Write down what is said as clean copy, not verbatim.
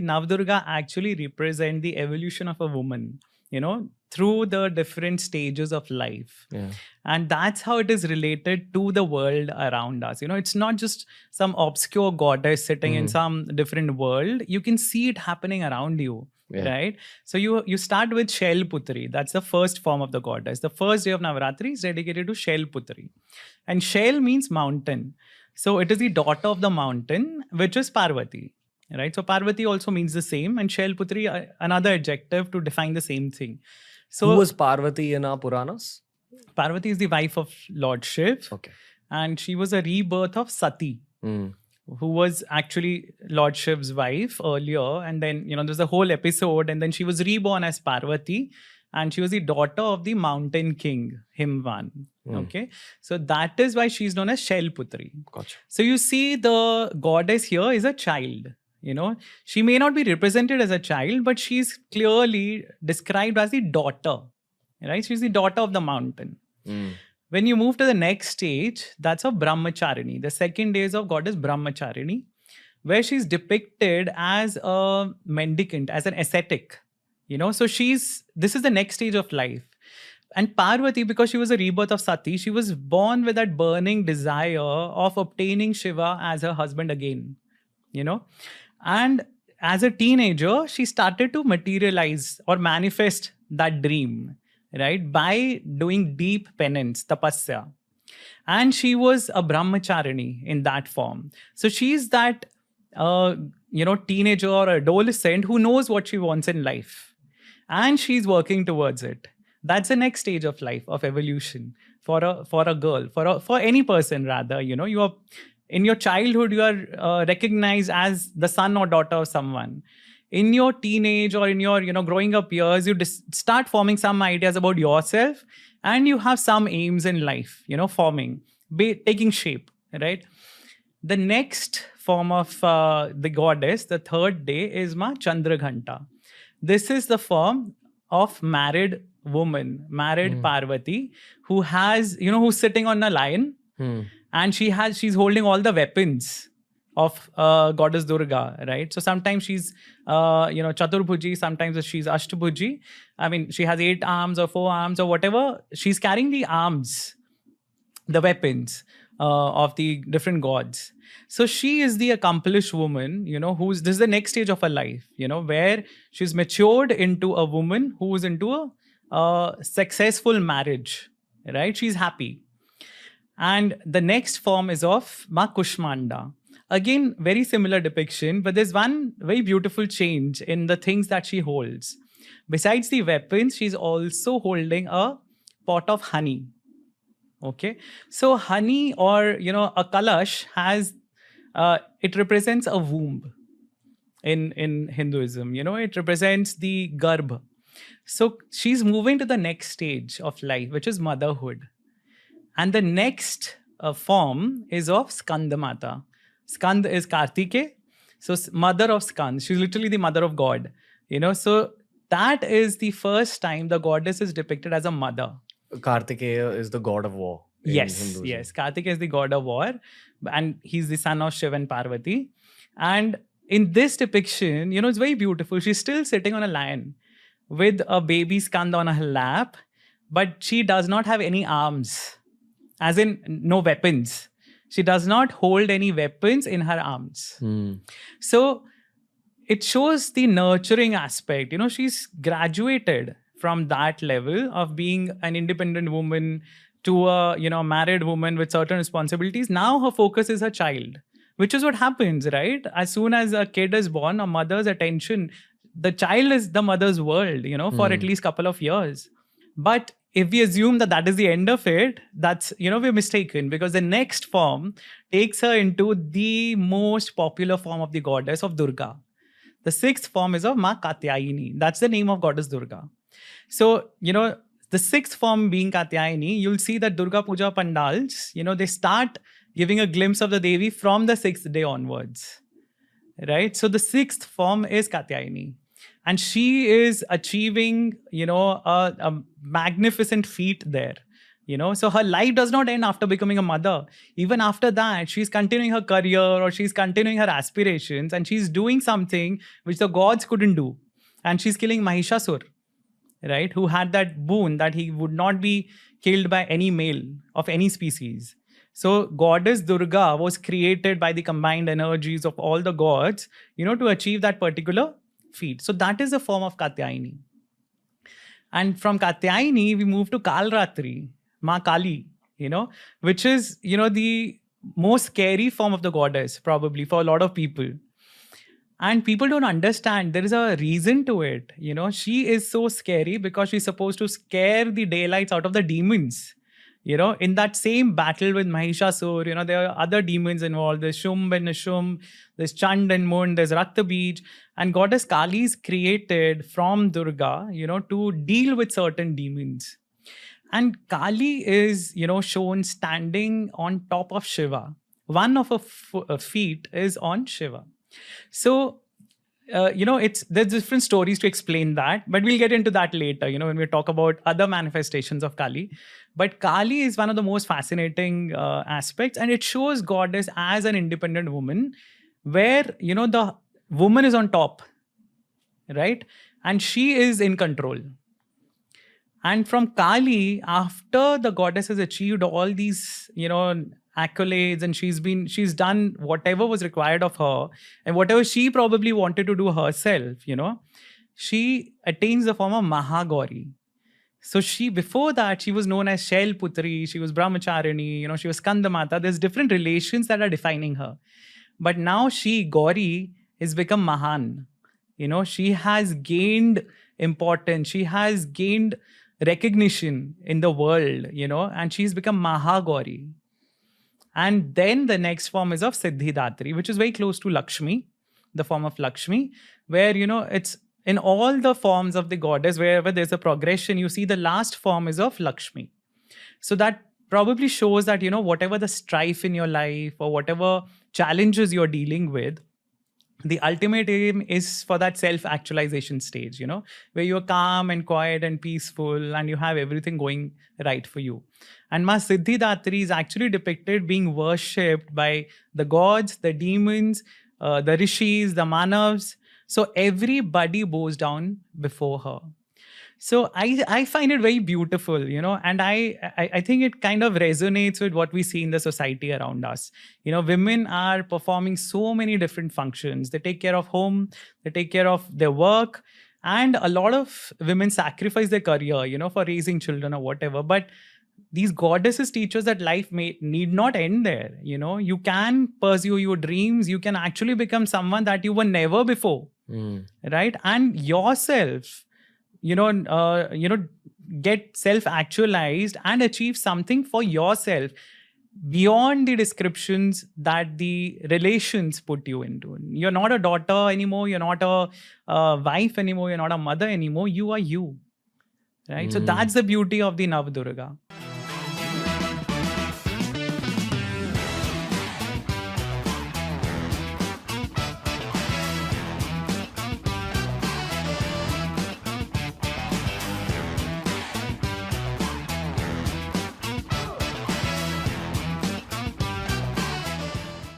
the Navdurga actually represent the evolution of a woman, through the different stages of life. Yeah. And that's how it is related to the world around us. It's not just some obscure goddess sitting in some different world. You can see it happening around you. Yeah. Right? So you start with Shailputri. That's the first form of the goddess. The first day of Navaratri is dedicated to Shailputri. And Shail means mountain. So it is the daughter of the mountain, which is Parvati. Right? So Parvati also means the same, and Shailputri, another adjective to define the same thing. So who was Parvati in our Puranas? Parvati is the wife of Lord Shiv. Okay. And she was a rebirth of Sati, who was actually Lord Shiv's wife earlier. And then, there's a whole episode, and then she was reborn as Parvati, and she was the daughter of the mountain king, Himvan. Okay. So that is why she's known as Shailputri. Gotcha. So you see the goddess here is a child. She may not be represented as a child, but she's clearly described as the daughter. Right? She's the daughter of the mountain. When you move to the next stage, that's of Brahmacharini. The second day is of goddess Brahmacharini, where she's depicted as a mendicant, as an ascetic. So this is the next stage of life. And Parvati, because she was a rebirth of Sati, she was born with that burning desire of obtaining Shiva as her husband again. And as a teenager, she started to materialize or manifest that dream, right, by doing deep penance, tapasya. And she was a brahmacharini in that form. So she's that, teenager or adolescent who knows what she wants in life. And she's working towards it. That's the next stage of life, of evolution for a girl, for any person rather. You are in your childhood, you are recognized as the son or daughter of someone. In your teenage or in your growing up years, you start forming some ideas about yourself, and you have some aims in life, forming, taking shape, right? The next form of the goddess, the third day, is Ma Chandraghanta. This is the form of married woman, married Parvati, who has, who's sitting on a lion, and she's holding all the weapons of goddess Durga, right? So sometimes she's, Chaturbhuji, sometimes she's Ashtabhuji. I mean, she has 8 arms or 4 arms or whatever. She's carrying the arms, the weapons of the different gods. So she is the accomplished woman, this is the next stage of her life, where she's matured into a woman who is into a successful marriage, right? She's happy. And the next form is of Ma Kushmanda. Again, very similar depiction, but there's one very beautiful change in the things that she holds. Besides the weapons, she's also holding a pot of honey. Okay. So honey, or, a kalash has, it represents a womb in Hinduism. It represents the garbh. So she's moving to the next stage of life, which is motherhood. And the next form is of Skandamata. Skand is Kartike. So mother of Skand. She's literally the mother of God. So that is the first time the goddess is depicted as a mother. Kartikeya is the god of war. Yes. Kartikeya is the god of war. And he's the son of Shiva and Parvati. And in this depiction, it's very beautiful. She's still sitting on a lion with a baby Skand on her lap. But she does not have any arms. As in, no weapons. She does not hold any weapons in her arms. So it shows the nurturing aspect. She's graduated from that level of being an independent woman to a, married woman with certain responsibilities. Now her focus is her child, which is what happens, right? As soon as a kid is born, a mother's attention, the child is the mother's world, for at least a couple of years. But if we assume that is the end of it, that's, we're mistaken, because the next form takes her into the most popular form of the goddess of Durga. The 6th form is of Ma Katyayini. That's the name of goddess Durga. So, the 6th form being Katyayini, you'll see that Durga Puja pandals, they start giving a glimpse of the Devi from the 6th day onwards, right? So the 6th form is Katyayini. And she is achieving, a magnificent feat there, So her life does not end after becoming a mother. Even after that, she's continuing her career or she's continuing her aspirations, and she's doing something which the gods couldn't do. And she's killing Mahishasur, right? Who had that boon that he would not be killed by any male of any species. So goddess Durga was created by the combined energies of all the gods, to achieve that particular feat. So that is a form of Katyayani. And from Katyayani, we move to Kalratri, Ma Kali, which is, the most scary form of the goddess, probably for a lot of people. And people don't understand. There is a reason to it. She is so scary because she's supposed to scare the daylights out of the demons. In that same battle with Mahishasur, there are other demons involved. There's Shumb and Nishumb, there's Chand and Mund, there's Raktabij. And goddess Kali is created from Durga, to deal with certain demons. And Kali is, shown standing on top of Shiva. One of her feet is on Shiva. So, there's different stories to explain that, but we'll get into that later, when we talk about other manifestations of Kali. But Kali is one of the most fascinating aspects, and it shows goddess as an independent woman, where, the woman is on top, right? And she is in control. And from Kali, after the goddess has achieved all these, accolades, and she's done whatever was required of her, and whatever she probably wanted to do herself, she attains the form of Mahagauri. So before that, she was known as Shailputri, she was Brahmacharini, she was Skandamata. There's different relations that are defining her. But now Gauri, has become Mahan. She has gained importance, she has gained recognition in the world, and she's become Mahagauri. And then the next form is of Siddhidatri, which is very close to Lakshmi, the form of Lakshmi, where, it's in all the forms of the goddess, wherever there's a progression, you see the last form is of Lakshmi. So that probably shows that, whatever the strife in your life or whatever challenges you're dealing with, the ultimate aim is for that self-actualization stage, where you're calm and quiet and peaceful and you have everything going right for you. And Ma Siddhidatri is actually depicted being worshipped by the gods, the demons, the rishis, the manavs. So everybody bows down before her. So I find it very beautiful, and I think it kind of resonates with what we see in the society around us. Women are performing so many different functions. They take care of home, they take care of their work, and a lot of women sacrifice their career, for raising children or whatever. But these goddesses teach us that life need not end there. You can pursue your dreams. You can actually become someone that you were never before, right? And yourself, get self-actualized and achieve something for yourself beyond the descriptions that the relations put you into. You're not a daughter anymore. You're not a wife anymore. You're not a mother anymore. You are you, right? So that's the beauty of the Navdurga.